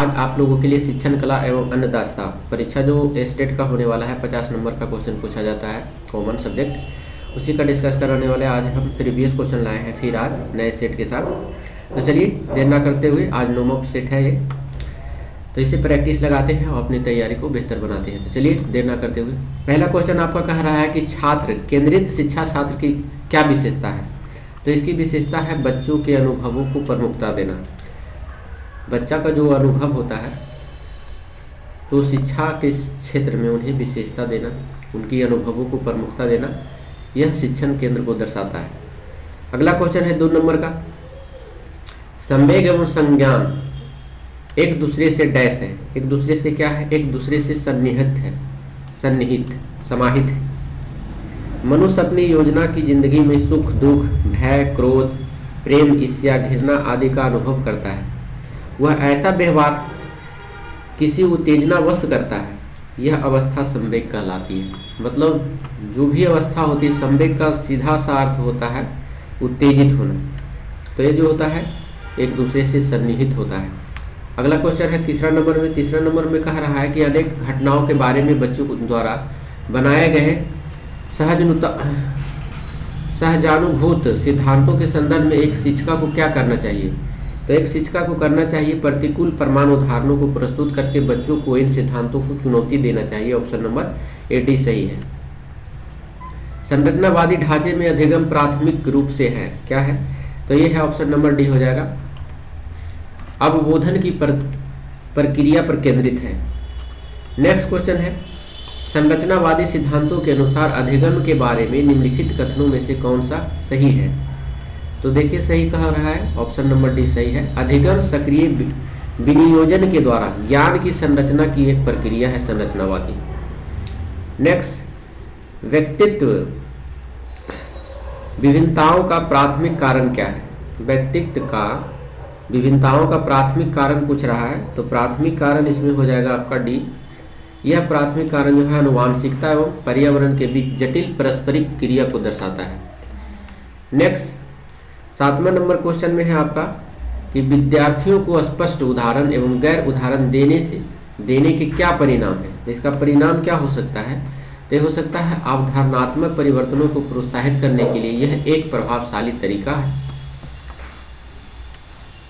आज आप लोगों के लिए शिक्षण कला एवं अन्नदाता परीक्षा जो स्टेट का होने वाला है 50 नंबर का क्वेश्चन पूछा जाता है, कॉमन सब्जेक्ट, उसी का डिस्कस कराने वाले। आज हम प्रीवियस क्वेश्चन लाए हैं फिर आज नए सेट के साथ। तो चलिए देर ना करते हुए, आज 9 मॉक सेट है ये, तो इससे प्रैक्टिस लगाते हैं और अपनी तैयारी को बेहतर बनाते हैं। तो चलिए देर ना करते हुए, पहला क्वेश्चन आपका कह रहा है कि छात्र केंद्रित शिक्षा छात्र की क्या विशेषता है। तो इसकी विशेषता है बच्चों के अनुभवों को प्रमुखता देना। बच्चा का जो अनुभव होता है तो शिक्षा के क्षेत्र में उन्हें विशेषता देना, उनकी अनुभवों को प्रमुखता देना, यह शिक्षण केंद्र को दर्शाता है। अगला क्वेश्चन है 2 नंबर का, संवेग एवं संज्ञान एक दूसरे से डैश है, एक दूसरे से क्या है, एक दूसरे से सन्निहित है, समाहित है। मनुष्य अपनी योजना की जिंदगी में सुख दुख, भय, क्रोध, प्रेम, ईर्ष्या, घृणा आदि का अनुभव करता है। वह ऐसा व्यवहार किसी उत्तेजनावश करता है, यह अवस्था संवेग कहलाती है। मतलब जो भी अवस्था होती है, संवेग का सीधा सा अर्थ होता है उत्तेजित होना। तो ये जो होता है एक दूसरे से सन्निहित होता है। अगला क्वेश्चन है तीसरा नंबर में कह रहा है कि अनेक घटनाओं के बारे में बच्चों द्वारा बनाए गए सहजानुभूत सिद्धांतों के संदर्भ में एक शिक्षिका को क्या करना चाहिए। तो एक शिक्षिका को करना चाहिए प्रतिकूल प्रमाण उदाहरणों को प्रस्तुत करके बच्चों को इन सिद्धांतों को चुनौती देना चाहिए। ऑप्शन नंबर ए डी सही है। संरचनावादी ढांचे में अधिगम प्राथमिक रूप से है, क्या है, तो ये है ऑप्शन नंबर डी हो जाएगा। अवबोधन की प्रक्रिया पर केंद्रित है। नेक्स्ट क्वेश्चन है, संरचनावादी सिद्धांतों के अनुसार अधिगम के बारे में निम्नलिखित कथनों में से कौन सा सही है। तो देखिए सही कह रहा है, ऑप्शन नंबर डी सही है। अधिगम सक्रिय विनियोजन के द्वारा ज्ञान की संरचना की एक प्रक्रिया है संरचनावादी। नेक्स्ट, व्यक्तित्व विभिन्नताओं का प्राथमिक कारण क्या है। व्यक्तित्व का विभिन्नताओं का प्राथमिक कारण पूछ रहा है, तो प्राथमिक कारण इसमें हो जाएगा आपका डी। यह प्राथमिक कारण जो है आनुवांशिकता एवं पर्यावरण के बीच जटिल पारस्परिक क्रिया को दर्शाता है। नेक्स्ट 7वां नंबर क्वेश्चन में है आपका कि विद्यार्थियों को स्पष्ट उदाहरण एवं गैर उदाहरण देने के क्या परिणाम है। इसका परिणाम क्या हो सकता है, तो हो सकता है अवधारणात्मक परिवर्तनों को प्रोत्साहित करने के लिए यह एक प्रभावशाली तरीका है।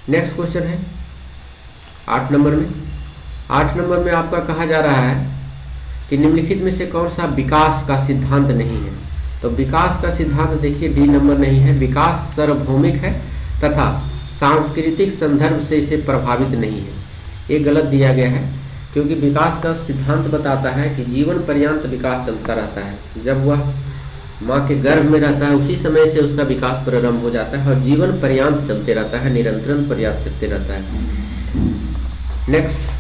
नेक्स्ट क्वेश्चन है 8 नंबर में आपका कहा जा रहा है कि निम्नलिखित में से कौन सा विकास का सिद्धांत नहीं है। तो विकास का सिद्धांत देखिए डी नंबर नहीं है। विकास सार्वभौमिक है तथा सांस्कृतिक संदर्भ से इसे प्रभावित नहीं है। ये गलत दिया गया है, क्योंकि विकास का सिद्धांत बताता है कि जीवन पर्यंत विकास चलता रहता है। जब वह माँ के गर्भ में रहता है उसी समय से उसका विकास प्रारंभ हो जाता है और जीवन पर्यंत चलते रहता है, निरंतर पर्याप्त चलते रहता है। नेक्स्ट,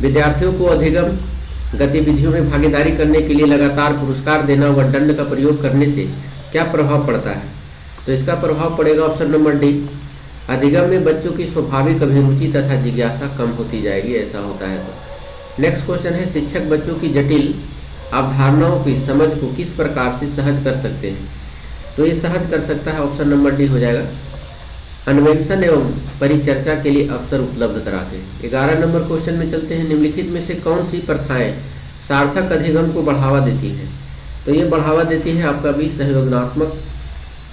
विद्यार्थियों को अधिगम गतिविधियों में भागीदारी करने के लिए लगातार पुरस्कार देना व दंड का प्रयोग करने से क्या प्रभाव पड़ता है। तो इसका प्रभाव पड़ेगा ऑप्शन नंबर डी। अधिगम में बच्चों की स्वाभाविक अभिरुचि तथा जिज्ञासा कम होती जाएगी, ऐसा होता है। तो नेक्स्ट क्वेश्चन है, शिक्षक बच्चों की जटिल अवधारणाओं की समझ को किस प्रकार से सहज कर सकते हैं। तो ये सहज कर सकता है, ऑप्शन नंबर डी हो जाएगा। अन्वेषण एवं परिचर्चा के लिए अवसर उपलब्ध कराते हैं। 11 नंबर क्वेश्चन में चलते हैं, निम्नलिखित में से कौन सी प्रथाएं सार्थक अधिगम को बढ़ावा देती हैं। तो ये बढ़ावा देती है आपका भी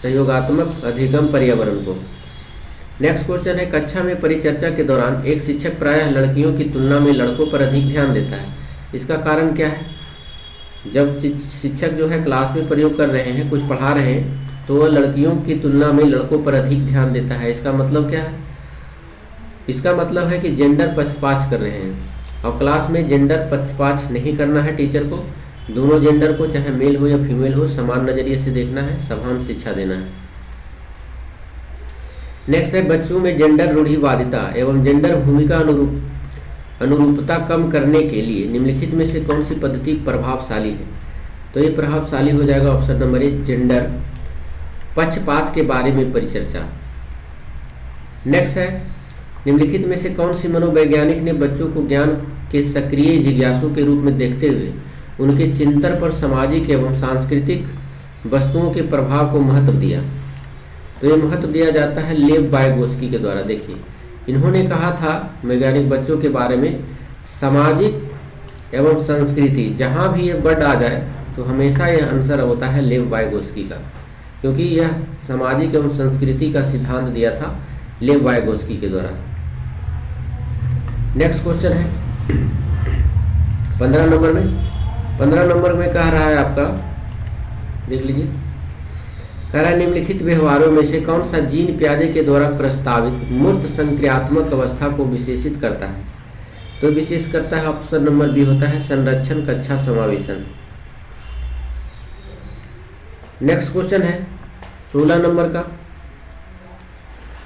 सहयोगात्मक अधिगम पर्यावरण को। नेक्स्ट क्वेश्चन है, कक्षा में परिचर्चा के दौरान एक शिक्षक प्रायः लड़कियों की तुलना में लड़कों पर अधिक ध्यान देता है। इसका कारण क्या है। जब शिक्षक जो है क्लास में प्रयोग कर रहे हैं, कुछ पढ़ा रहे हैं, तो वह लड़कियों की तुलना में लड़कों पर अधिक ध्यान देता है। इसका मतलब क्या है, इसका मतलब है कि जेंडर पक्षपात कर रहे हैं। और क्लास में जेंडर पक्षपात नहीं करना है टीचर को, दोनों जेंडर को चाहे मेल हो या फीमेल हो समान नजरिए से देखना है, समान शिक्षा देना है। नेक्स्ट है, बच्चों में जेंडर रूढ़िवादिता एवं जेंडर भूमिका अनुरूपता कम करने के लिए निम्नलिखित में से कौन सी पद्धति प्रभावशाली है। तो ये प्रभावशाली हो जाएगा ऑप्शन नंबर ए, जेंडर पक्षपात के बारे में परिचर्चा। नेक्स्ट है, निम्नलिखित में से कौन सी मनोवैज्ञानिक ने बच्चों को ज्ञान के सक्रिय जिज्ञासु के रूप में देखते हुए उनके चिंतन पर सामाजिक एवं सांस्कृतिक वस्तुओं के प्रभाव को महत्व दिया। तो ये महत्व दिया जाता है लेव वाइगोस्की के द्वारा। देखिए इन्होंने कहा था वैज्ञानिक बच्चों के बारे में, सामाजिक एवं संस्कृति, जहाँ भी ये वर्ड आ जाए तो हमेशा यह आंसर होता है लेव वाइगोस्की का, क्योंकि यह सामाजिक एवं संस्कृति का सिद्धांत दिया था लेव वाइगोस्की के द्वारा। नेक्स्ट क्वेश्चन है 15 नंबर में। 15 नंबर में कह रहा है आपका, देख लीजिए, कह रहा है निम्नलिखित व्यवहारों में से कौन सा जीन पियाजे के द्वारा प्रस्तावित मूर्त संक्रियात्मक अवस्था को विशेषित करता है? तो विशेष करता है ऑप्शन नंबर बी होता है संरक्षण कक्षा समावेशन। नेक्स्ट क्वेश्चन है 16 नंबर का,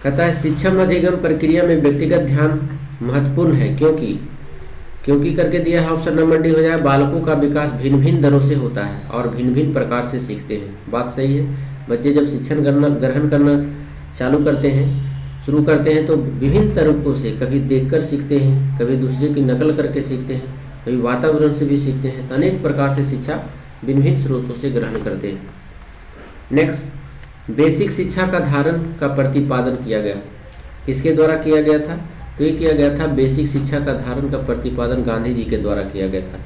कहता है शिक्षण अधिगम प्रक्रिया में व्यक्तिगत ध्यान महत्वपूर्ण है क्योंकि करके दिया है ऑप्शन नंबर डी हो जाएगा, बालकों का विकास भिन्न भिन्न दरों से होता है और भिन्न भिन्न प्रकार से सीखते हैं। बात सही है, बच्चे जब शिक्षण ग्रहण करना शुरू करते हैं तो विभिन्न तरीकों से, कभी देखकर सीखते हैं, कभी दूसरे की नकल करके सीखते हैं, कभी वातावरण से भी सीखते हैं, अनेक प्रकार से शिक्षा भिन्न भिन्न स्रोतों से ग्रहण करते हैं। नेक्स्ट, बेसिक शिक्षा का धारण का प्रतिपादन किया गया, किसके द्वारा किया गया था? तो ये किया गया था बेसिक शिक्षा का धारण का प्रतिपादन गांधी जी के द्वारा किया गया था।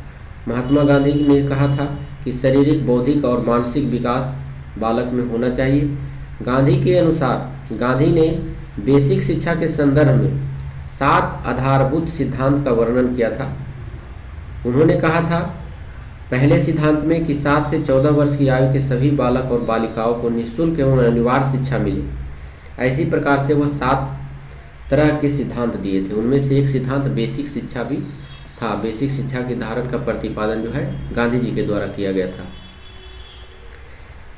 महात्मा गांधी ने कहा था कि शारीरिक, बौद्धिक और मानसिक विकास बालक में होना चाहिए। गांधी के अनुसार गांधी ने बेसिक शिक्षा के संदर्भ में 7 आधारभूत सिद्धांत का वर्णन किया था। उन्होंने कहा था पहले सिद्धांत में कि 7 से 14 वर्ष की आयु के सभी बालक और बालिकाओं को निःशुल्क एवं अनिवार्य शिक्षा मिले। ऐसी प्रकार से वह 7 तरह के सिद्धांत दिए थे, उनमें से एक सिद्धांत बेसिक शिक्षा भी था। बेसिक शिक्षा के धारण का प्रतिपादन जो है गांधी जी के द्वारा किया गया था।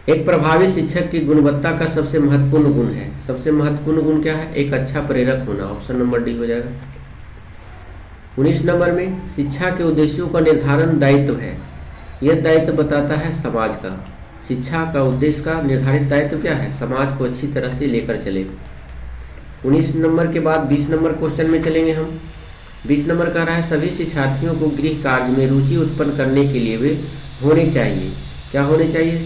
एक प्रभावी शिक्षक की गुणवत्ता का सबसे महत्वपूर्ण गुण है, सबसे महत्वपूर्ण गुण क्या है? एक अच्छा प्रेरक होना, ऑप्शन नंबर डी हो जाएगा। 19 नंबर में शिक्षा के उद्देश्यों का निर्धारण दायित्व है। यह दायित्व बताता है समाज का। शिक्षा का उद्देश्य का निर्धारित दायित्व क्या है? समाज को अच्छी तरह से लेकर चले। 19 नंबर के बाद 20 नंबर क्वेश्चन में चलेंगे हम। 20 नंबर कह रहा है सभी शिक्षार्थियों को गृह कार्य में रुचि उत्पन्न करने के लिए वे होने चाहिए, क्या होने चाहिए?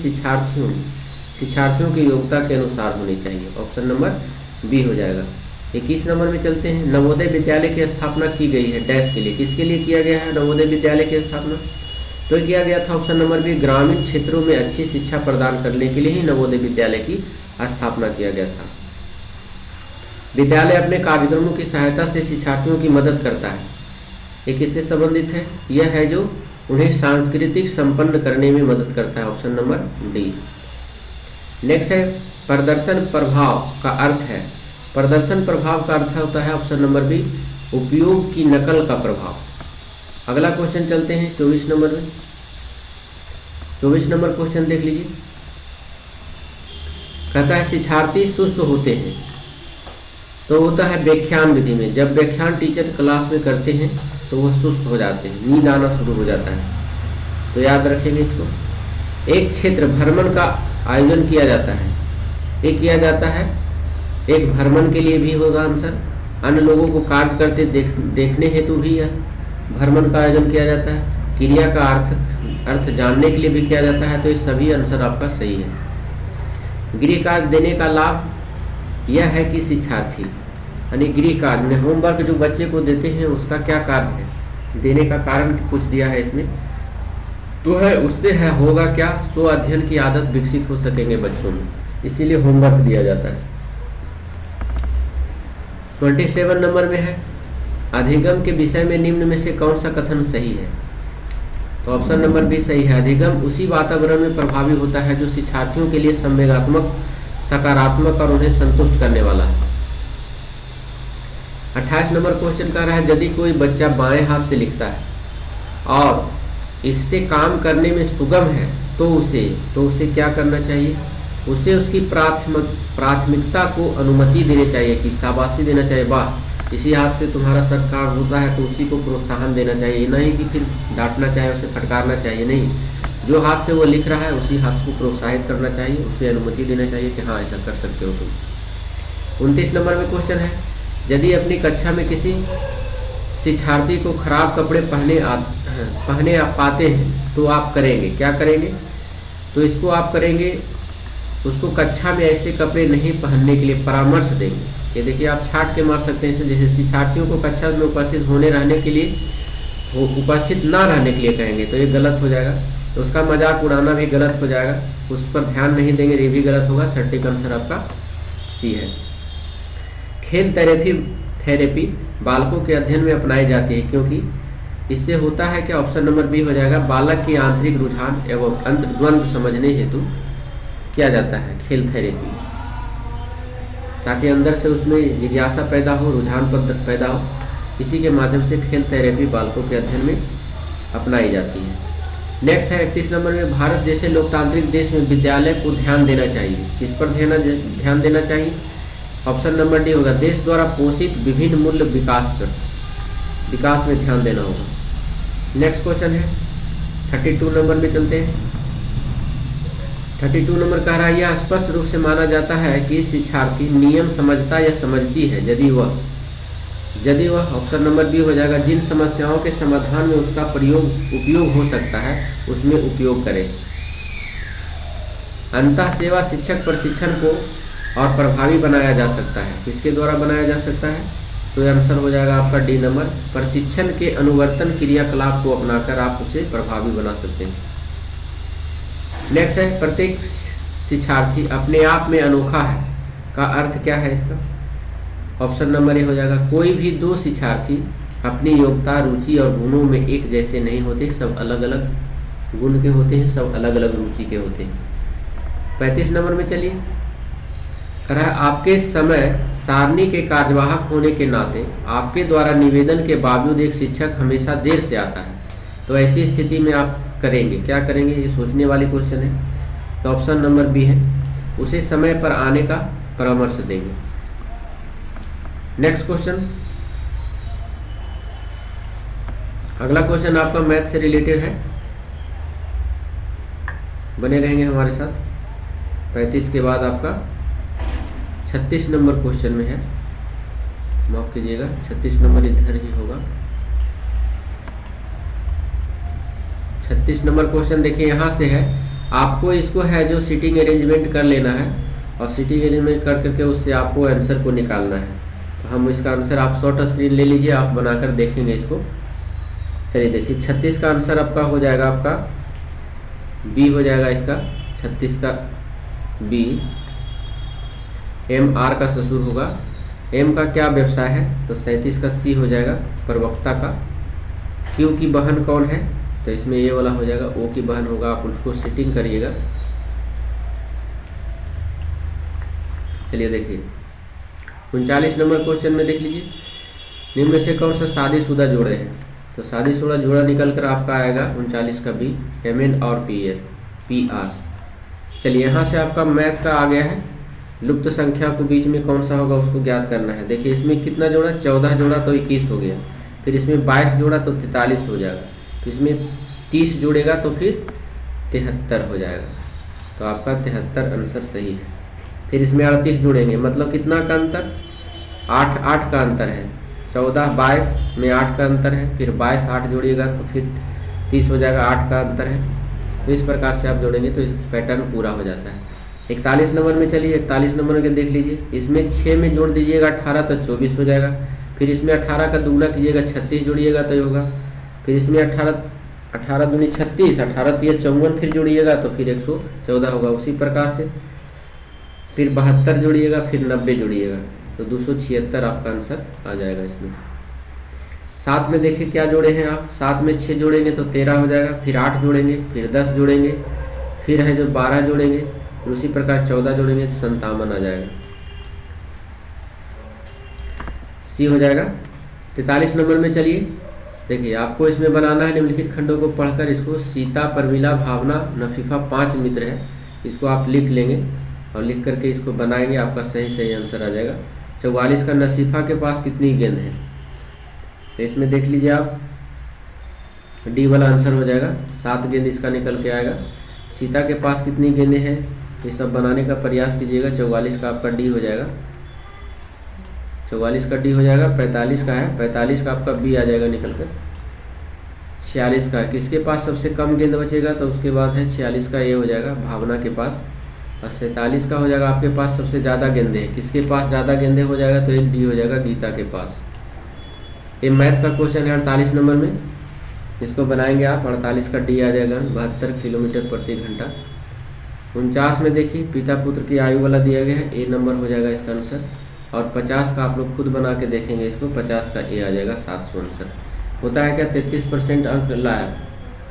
शिक्षार्थियों की योग्यता के अनुसार होने चाहिए, ऑप्शन नंबर बी हो जाएगा। 21 नंबर में चलते हैं। नवोदय विद्यालय की स्थापना की गई है डैश के लिए, किसके लिए किया गया है नवोदय विद्यालय की स्थापना? तो किया गया था ऑप्शन नंबर बी, ग्रामीण क्षेत्रों में अच्छी शिक्षा प्रदान करने के लिए ही नवोदय विद्यालय की स्थापना किया गया था। विद्यालय अपने कार्यक्रमों की सहायता से शिक्षार्थियों की मदद करता है। ये किससे संबंधित है? यह है जो उन्हें सांस्कृतिक संपन्न करने में मदद करता है, ऑप्शन नंबर डी। नेक्स्ट है प्रदर्शन प्रभाव का अर्थ है। प्रदर्शन प्रभाव का अर्थ होता है ऑप्शन नंबर बी, उपयोग की नकल का प्रभाव। अगला क्वेश्चन चलते हैं 24 नंबर में। 24 नंबर क्वेश्चन देख लीजिए, कहता है शिक्षार्थी सुस्त होते हैं तो होता है व्याख्यान विधि में। जब व्याख्यान टीचर क्लास में करते हैं तो वह सुस्त हो जाते हैं, नींद आना शुरू हो जाता है। तो याद रखेंगे इसको। एक क्षेत्र भ्रमण का आयोजन किया जाता है, एक किया जाता है, एक भ्रमण के लिए भी होगा आंसर। अन्य लोगों को कार्य करते देखने हेतु भी यह भ्रमण का आयोजन किया जाता है। क्रिया का अर्थ जानने के लिए भी किया जाता है। तो ये सभी आंसर आपका सही है। गृह कार्य देने का लाभ यह है कि शिक्षार्थी यानी गृह कार्य में होमवर्क जो बच्चे को देते हैं उसका क्या कार्य है, देने का कारण पूछ दिया है इसमें, तो है उससे है होगा क्या, स्व अध्ययन की आदत विकसित हो सकेंगे बच्चों में, इसीलिए होमवर्क दिया जाता है। 27 नंबर में है अधिगम के विषय में निम्न में से कौन सा कथन सही है? तो ऑप्शन नंबर बी सही है। अधिगम उसी वातावरण में प्रभावी होता है जो शिक्षार्थियों के लिए संवेगात्मक, सकारात्मक और उन्हें संतुष्ट करने वाला है। 28 नंबर क्वेश्चन कर रहा है यदि कोई बच्चा बाएं हाथ से लिखता है और इससे काम करने में सुगम है तो उसे क्या करना चाहिए? उसे उसकी प्राथमिकता को अनुमति देनी चाहिए कि शाबाशी देना चाहिए, वाह इसी हाथ से तुम्हारा सब काम होता है, तो उसी को प्रोत्साहन देना चाहिए, नहीं कि फिर डांटना चाहिए, उसे फटकारना चाहिए, नहीं। जो हाथ से वो लिख रहा है उसी हाथ को प्रोत्साहित करना चाहिए, उसे अनुमति देना चाहिए कि हाँ ऐसा कर सकते हो तुम। 29 नंबर में क्वेश्चन है यदि अपनी कक्षा में किसी शिक्षार्थी को खराब कपड़े पहने आप पाते हैं तो आप करेंगे, क्या करेंगे? तो इसको आप करेंगे, उसको कक्षा में ऐसे कपड़े नहीं पहनने के लिए परामर्श देंगे। ये देखिए आप छाट के मार सकते हैं इसे। जैसे शिक्षार्थियों को कक्षा में उपस्थित होने रहने के लिए उपस्थित ना रहने के लिए कहेंगे तो ये गलत हो जाएगा। तो उसका मजाक उड़ाना भी गलत हो जाएगा, उस पर ध्यान नहीं देंगे ये भी गलत होगा। सटीक आंसर आपका सी है। खेल थेरेपी बालकों के अध्ययन में अपनाई जाती है क्योंकि इससे होता है कि ऑप्शन नंबर बी हो जाएगा, बालक की आंतरिक रुझान एवं अंतर्द्वंद समझने हेतु किया जाता है खेल थेरेपी, ताकि अंदर से उसमें जिज्ञासा पैदा हो, रुझान पैदा हो। इसी के माध्यम से खेल थेरेपी बालकों के अध्ययन में अपनाई जाती है। नेक्स्ट है 31 नंबर में, भारत जैसे लोकतांत्रिक देश में विद्यालय को ध्यान देना चाहिए। किस पर ध्यान देना चाहिए? ऑप्शन नंबर डी होगा, देश द्वारा पोषित विभिन्न मूल्य विकास में ध्यान देना होगा। नेक्स्ट क्वेश्चन है 32 नंबर में चलते हैं। 32 नंबर कह रहा है, यह स्पष्ट रूप से माना जाता है कि शिक्षार्थी नियम समझता या समझती है यदि वह ऑप्शन नंबर बी हो जाएगा, जिन समस्याओं के समाधान में उसका उपयोग हो सकता है उसमें उपयोग करे। अंतः सेवा शिक्षक प्रशिक्षण को और प्रभावी बनाया जा सकता है। किसके द्वारा बनाया जा सकता है? तो आंसर हो जाएगा आपका डी नंबर, प्रशिक्षण के अनुवर्तन क्रियाकलाप को अपनाकर आप उसे प्रभावी बना सकते हैं। नेक्स्ट है, प्रत्येक शिक्षार्थी अपने आप में अनोखा है का अर्थ क्या है इसका? ऑप्शन नंबर ए हो जाएगा, कोई भी दो शिक्षार्थी अपनी योग्यता, रुचि और गुणों में एक जैसे नहीं होते, सब अलग अलग गुण के होते हैं, सब अलग अलग रुचि के होते हैं। 35 नंबर में चलिए, कह रहा है, आपके समय सारणी के कार्यवाहक होने के नाते आपके द्वारा निवेदन के बावजूद एक शिक्षक हमेशा देर से आता है, तो ऐसी स्थिति में आप करेंगे क्या करेंगे? ये सोचने वाली क्वेश्चन है। तो ऑप्शन नंबर बी है, उसे समय पर आने का परामर्श देंगे। नेक्स्ट क्वेश्चन, अगला क्वेश्चन आपका मैथ से रिलेटेड है, बने रहेंगे हमारे साथ। 35 के बाद आपका 36 नंबर क्वेश्चन में है, माफ कीजिएगा 36 नंबर इधर ही होगा। 36 नंबर क्वेश्चन देखिए यहाँ से है, आपको इसको है जो सीटिंग अरेंजमेंट कर लेना है और सीटिंग अरेंजमेंट कर करके उससे आपको आंसर को निकालना है। तो हम इसका आंसर आप शॉर्ट स्क्रीन ले लीजिए, आप बनाकर देखेंगे इसको। चलिए देखिए 36 का आंसर आपका हो जाएगा, आपका बी हो जाएगा इसका। 36 का बी, एम आर का ससुर होगा, एम का क्या व्यवसाय है? तो 37 का सी हो जाएगा, प्रवक्ता का। क्यू की बहन कौन है? तो इसमें ये वाला हो जाएगा, ओ की बहन होगा, आप उसको सेटिंग करिएगा। चलिए देखिए 39 नंबर क्वेश्चन में देख लीजिए, निम्न में से कौन सा शादीशुदा जोड़े हैं? तो शादीशुदा जोड़ा निकल कर आपका आएगा 39 का बी, एम एन और पी आर। चलिए यहाँ से आपका मैथ का आ गया है, लुप्त संख्या को बीच में कौन सा होगा उसको ज्ञात करना है। देखिए इसमें कितना जोड़ा, 14 जोड़ा तो 21 हो गया, फिर इसमें 22 जोड़ा तो 43 हो जाएगा, फिर इसमें 30 जोड़ेगा तो फिर 73 हो जाएगा। तो आपका 73 आंसर सही है। फिर इसमें 38 जोड़ेंगे, मतलब कितना का अंतर? 8 का अंतर है। 14 22 में 8 का अंतर है, फिर 22 8 जोड़िएगा तो फिर 30 हो जाएगा, 8 का अंतर है। तो इस प्रकार से आप जोड़ेंगे तो इस पैटर्न पूरा हो जाता है। 41 नंबर में चलिए, 41 नंबर के देख लीजिए, इसमें 6 में जोड़ दीजिएगा 18 तो 24 हो जाएगा, फिर इसमें 18 का दुगुना कीजिएगा 36 जोड़िएगा तो ये होगा, फिर इसमें 18 दूनी 36, 18 3 54 फिर जोड़िएगा तो फिर 114 होगा। उसी प्रकार से फिर 72 जोड़िएगा, फिर 90 जोड़िएगा तो 276 आपका आंसर आ जाएगा इसमें। 7 में देखिए क्या जोड़े हैं आप, 7 में 6 जोड़ेंगे तो 13 हो जाएगा, फिर 8 जोड़ेंगे, फिर 10 जोड़ेंगे, फिर है जो 12 जोड़ेंगे, फिर उसी प्रकार 14 जोड़ेंगे तो 57 आ जाएगा, सी हो जाएगा। 43 नंबर में चलिए देखिए, आपको इसमें बनाना है निम्नलिखित खंडों को पढ़कर इसको, सीता, परमिला, भावना, नफीफा 5 मित्र हैं, इसको आप लिख लेंगे और लिख करके इसको बनाएंगे, आपका सही आंसर आ जाएगा। 44 का, नसीफा के पास कितनी गेंद है? तो इसमें देख लीजिए आप, डी वाला आंसर हो जाएगा, 7 गेंद इसका निकल के आएगा। सीता के पास कितनी गेंदें हैं? ये सब बनाने का प्रयास कीजिएगा। 44 का आपका डी हो जाएगा, 44 का डी हो जाएगा। 45 का है, 45 का आपका बी आ जाएगा निकल कर। 46 का किसके पास सबसे कम गेंद बचेगा? तो उसके बाद है 46 का ये हो जाएगा, भावना के पास और 47 का हो जाएगा आपके पास सबसे ज़्यादा गेंदे है। किसके पास ज़्यादा गेंदे हो जाएगा, तो एक डी हो जाएगा गीता के पास। ये मैथ का क्वेश्चन है 48 नंबर में, इसको बनाएंगे आप। 48 का डी आ जाएगा 72 किलोमीटर प्रति घंटा। 49 में देखिए पिता पुत्र की आयु वाला दिया गया है, ए नंबर हो जाएगा इसका आंसर। और 50 का आप लोग खुद बना के देखेंगे इसको, 50 का ए आ जाएगा 769। होता है क्या, 33% अंक लाया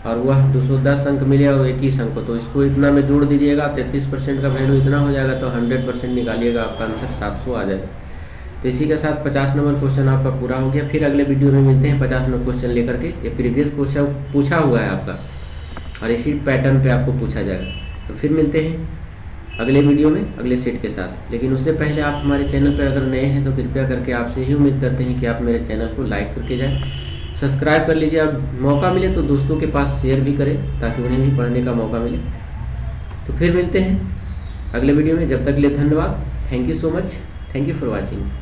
और वह 210 अंक मिले और 21 अंक को, तो इसको इतना में जोड़ दीजिएगा, 33% का वैल्यू इतना हो जाएगा, तो 100% निकालिएगा, आपका आंसर 700 आ जाएगा। तो इसी के साथ 50 नंबर क्वेश्चन आपका पूरा हो गया। फिर अगले वीडियो में मिलते हैं 50 नंबर क्वेश्चन लेकर के। ये प्रीवियस क्वेश्चन पूछा हुआ है आपका और इसी पैटर्न पे आपको पूछा जाएगा। तो फिर मिलते हैं अगले वीडियो में अगले सेट के साथ। लेकिन उससे पहले आप हमारे चैनल पर अगर नए हैं तो कृपया करके आपसे ही उम्मीद करते हैं कि आप मेरे चैनल को लाइक करके जाएँ, सब्सक्राइब कर लीजिए और मौका मिले तो दोस्तों के पास शेयर भी करें ताकि उन्हें भी पढ़ने का मौका मिले। तो फिर मिलते हैं अगले वीडियो में, जब तक के लिए धन्यवाद। Thank you so much, thank you for watching.